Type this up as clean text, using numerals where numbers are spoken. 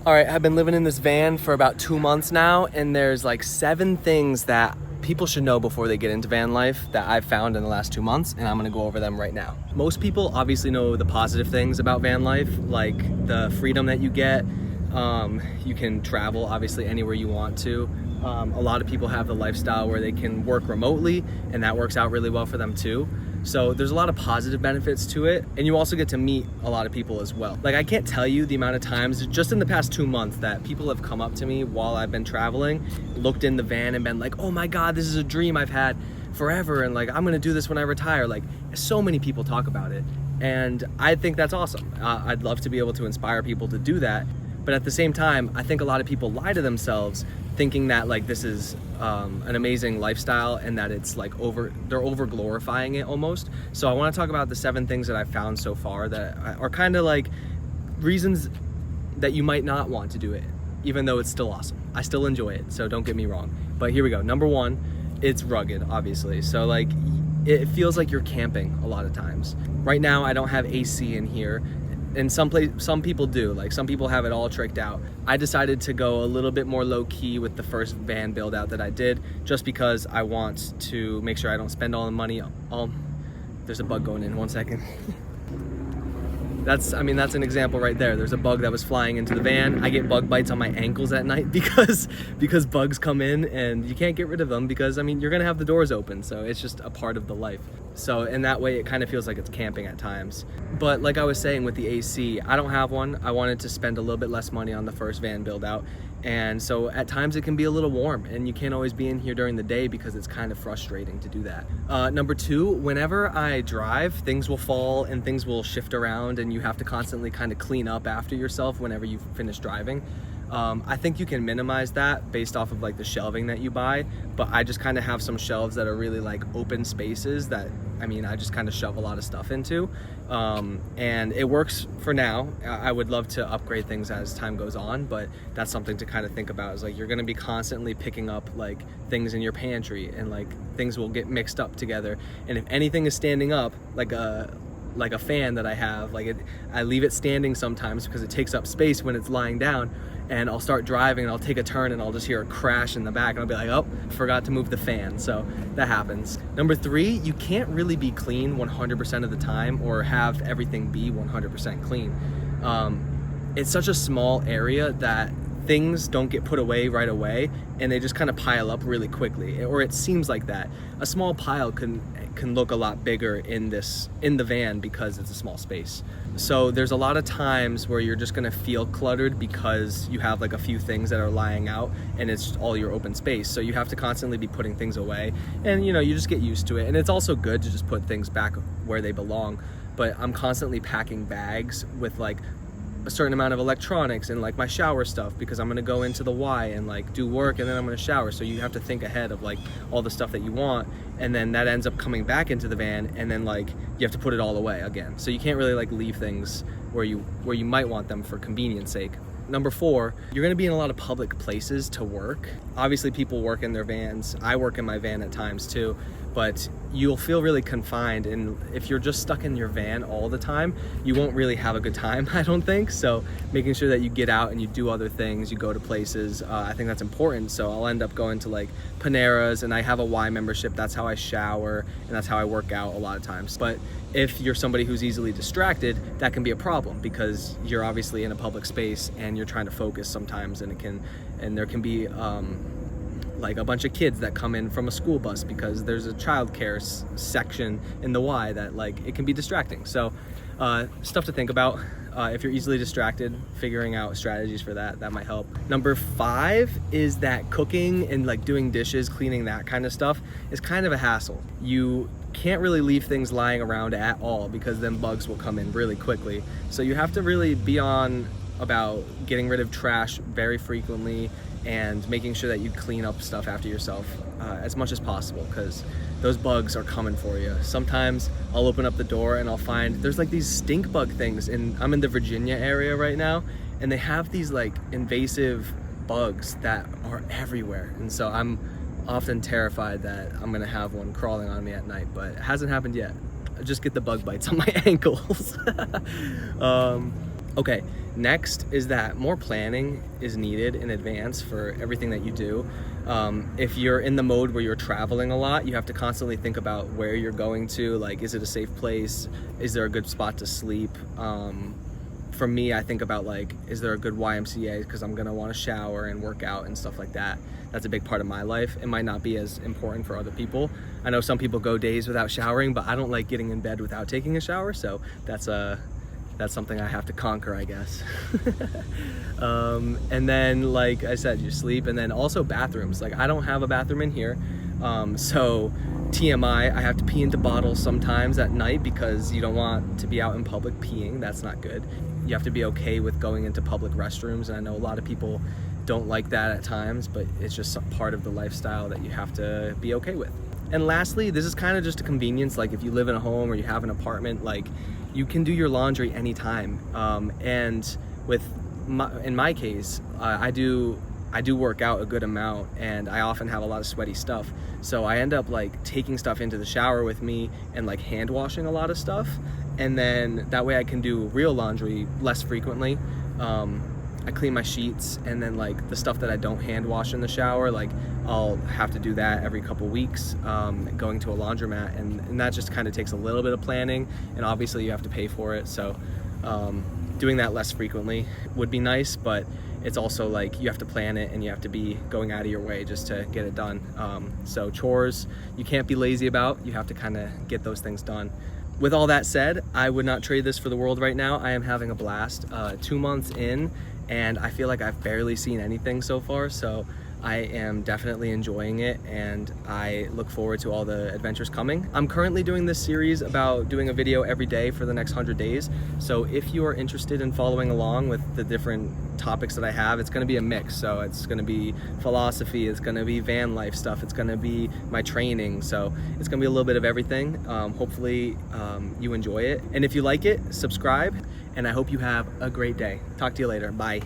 All right, I've been living in this van for about 2 months now, and there's like 7 things that people should know before they get into van life that I've found in the last 2 months, and I'm gonna go over them right now. Most people obviously know the positive things about van life, like the freedom that you get. You can travel obviously anywhere you want to. A lot of people have the lifestyle where they can work remotely, and that works out really well for them too. So there's a lot of positive benefits to it, and you also get to meet a lot of people as well. Like, I can't tell you the amount of times just in the past 2 months that people have come up to me while I've been traveling, looked in the van and been like, oh my God, this is a dream I've had forever, and like, I'm gonna do this when I retire. Like, so many people talk about it, and I think that's awesome. I'd love to be able to inspire people to do that. But at the same time, I think a lot of people lie to themselves thinking that like this is an amazing lifestyle and that it's like they're over glorifying it almost. So I want to talk about the 7 things that I've found so far that are kind of like reasons that you might not want to do it, even though it's still awesome. I still enjoy it, so don't get me wrong. But here we go. Number 1, it's rugged, obviously. So like it feels like you're camping a lot of times. Right now I don't have AC in here. And some people do, like some people have it all tricked out. I decided to go a little bit more low key with the first van build out that I did, just because I want to make sure I don't spend all the money. There's a bug going in, 1 second. That's an example right there. There's a bug that was flying into the van. I get bug bites on my ankles at night because bugs come in and you can't get rid of them because you're gonna have the doors open, so it's just a part of the life. So in that way, it kind of feels like it's camping at times. But like I was saying with the AC, I don't have one. I wanted to spend a little bit less money on the first van build out. And so at times it can be a little warm and you can't always be in here during the day because it's kind of frustrating to do that. Number 2, whenever I drive, things will fall and things will shift around and you have to constantly kind of clean up after yourself whenever you finish driving. I think you can minimize that based off of like the shelving that you buy, but I just kind of have some shelves that are really like open spaces that I just kind of shove a lot of stuff into, and it works for now. I would love to upgrade things as time goes on, but that's something to kind of think about, is like you're going to be constantly picking up like things in your pantry and like things will get mixed up together, and if anything is standing up, like a fan that I have, I leave it standing sometimes because it takes up space when it's lying down, and I'll start driving and I'll take a turn and I'll just hear a crash in the back and I'll be like, oh, forgot to move the fan. So that happens. Number 3, you can't really be clean 100% of the time or have everything be 100% clean. It's such a small area that things don't get put away right away and they just kind of pile up really quickly, or it seems like that. A small pile can look a lot bigger in the van because it's a small space. So there's a lot of times where you're just gonna feel cluttered because you have like a few things that are lying out and it's all your open space. So you have to constantly be putting things away, and you just get used to it. And it's also good to just put things back where they belong. But I'm constantly packing bags with like a certain amount of electronics and like my shower stuff because I'm gonna go into the Y and like do work and then I'm gonna shower. So you have to think ahead of like all the stuff that you want, and then that ends up coming back into the van, and then like you have to put it all away again. So you can't really like leave things where you might want them for convenience sake. Number 4, you're gonna be in a lot of public places to work. Obviously people work in their vans. I work in my van at times too, but you'll feel really confined, and if you're just stuck in your van all the time, you won't really have a good time, I don't think. So making sure that you get out and you do other things, you go to places, I think that's important. So I'll end up going to like Panera's, and I have a Y membership. That's how I shower and that's how I work out a lot of times. But if you're somebody who's easily distracted, that can be a problem because you're obviously in a public space and you're trying to focus sometimes, and there can be like a bunch of kids that come in from a school bus because there's a childcare section in the Y that like it can be distracting. So stuff to think about. If you're easily distracted, figuring out strategies for that might help. Number 5 is that cooking and like doing dishes, cleaning, that kind of stuff is kind of a hassle. You can't really leave things lying around at all because then bugs will come in really quickly. So you have to really be on about getting rid of trash very frequently and making sure that you clean up stuff after yourself as much as possible, because those bugs are coming for you. Sometimes I'll open up the door and I'll find there's like these stink bug things, and I'm in the Virginia area right now, and they have these like invasive bugs that are everywhere, and so I'm often terrified that I'm gonna have one crawling on me at night, but it hasn't happened yet. I just get the bug bites on my ankles. Okay, Next is that more planning is needed in advance for everything that you do. If you're in the mode where you're traveling a lot, you have to constantly think about where you're going to, like, is it a safe place? Is there a good spot to sleep? For me, I think about, like, is there a good YMCA, because I'm gonna want to shower and work out and stuff like that. That's a big part of my life. It might not be as important for other people. I know some people go days without showering, but I don't like getting in bed without taking a shower, so that's something I have to conquer, I guess. And then, like I said, you sleep, and then also bathrooms. Like, I don't have a bathroom in here, so TMI, I have to pee into bottles sometimes at night because you don't want to be out in public peeing. That's not good. You have to be okay with going into public restrooms, and I know a lot of people don't like that at times, but it's just part of the lifestyle that you have to be okay with. And lastly, this is kind of just a convenience. Like, if you live in a home or you have an apartment, like, you can do your laundry anytime. And in my case, I do work out a good amount, and I often have a lot of sweaty stuff. So I end up, like, taking stuff into the shower with me and, like, hand washing a lot of stuff. And then that way I can do real laundry less frequently. I clean my sheets, and then, like, the stuff that I don't hand wash in the shower, like, I'll have to do that every couple weeks, going to a laundromat, and that just kind of takes a little bit of planning, and obviously you have to pay for it. So doing that less frequently would be nice, but it's also like you have to plan it and you have to be going out of your way just to get it done. So chores, you can't be lazy about. You have to kind of get those things done. With all that said, I would not trade this for the world right now. I am having a blast. 2 months in, and I feel like I've barely seen anything so far, so I am definitely enjoying it, and I look forward to all the adventures coming. I'm currently doing this series about doing a video every day for the next 100 days. So if you are interested in following along with the different topics that I have, it's gonna be a mix. So it's gonna be philosophy, it's gonna be van life stuff, it's gonna be my training. So it's gonna be a little bit of everything. Hopefully you enjoy it. And if you like it, subscribe, and I hope you have a great day. Talk to you later, bye.